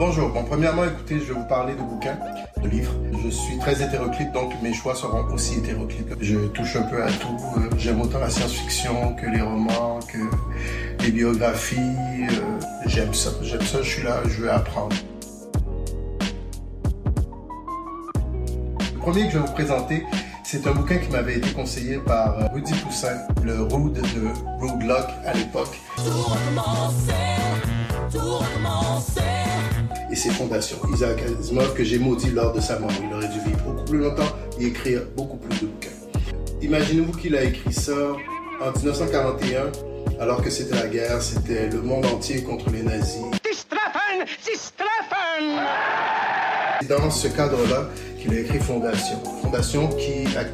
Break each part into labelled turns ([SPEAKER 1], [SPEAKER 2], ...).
[SPEAKER 1] Bonjour, bon premièrement écoutez, je vais vous parler de bouquins, de livres. Je suis très hétéroclite donc mes choix seront aussi hétéroclites. Je touche un peu à tout, j'aime autant la science-fiction que les romans, que les biographies, j'aime ça, je suis là, je veux apprendre. Le premier que je vais vous présenter, c'est un bouquin qui m'avait été conseillé par Rudy Poussin, le Rude de Rude Luck à l'époque. Et ses fondations. Isaac Asimov, que j'ai maudit lors de sa mort. Il aurait dû vivre beaucoup plus longtemps et écrire beaucoup plus de bouquins. Imaginez-vous qu'il a écrit ça en 1941, alors que c'était la guerre, c'était le monde entier contre les nazis. C'est dans ce cadre-là qu'il a écrit Fondation. Fondation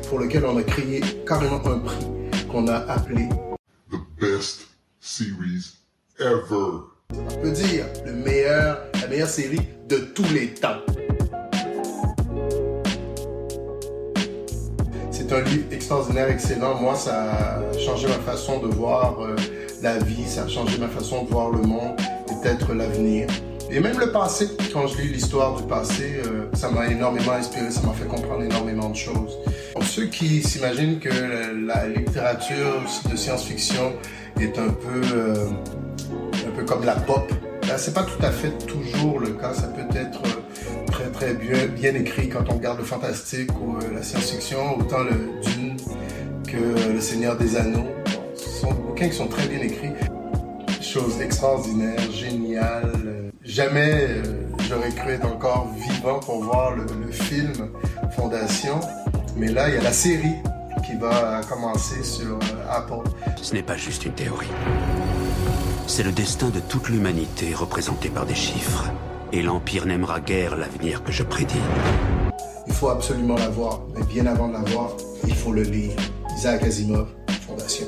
[SPEAKER 1] pour lequel on a créé carrément un prix qu'on a appelé
[SPEAKER 2] The Best Series Ever.
[SPEAKER 1] On peut dire la meilleure série de tous les temps. C'est un livre extraordinaire, excellent. Moi, ça a changé ma façon de voir la vie, ça a changé ma façon de voir le monde et peut-être l'avenir. Et même le passé, quand je lis l'histoire du passé, ça m'a énormément inspiré, ça m'a fait comprendre énormément de choses. Pour ceux qui s'imaginent que la littérature de science-fiction est un peu comme la pop, ben, c'est pas tout à fait toujours le cas. Ça peut être très bien écrit quand on regarde le fantastique ou la science-fiction, autant le Dune que le Seigneur des Anneaux. Ce sont des bouquins qui sont très bien écrits. Chose extraordinaire, géniale. Jamais j'aurais cru être encore vivant pour voir le film Fondation. Mais là, il y a la série qui va commencer sur Apple.
[SPEAKER 3] Ce n'est pas juste une théorie. C'est le destin de toute l'humanité représenté par des chiffres. Et l'Empire n'aimera guère l'avenir que je prédis.
[SPEAKER 1] Il faut absolument la voir, mais bien avant de la voir, il faut le lire. Isaac Asimov, Fondation.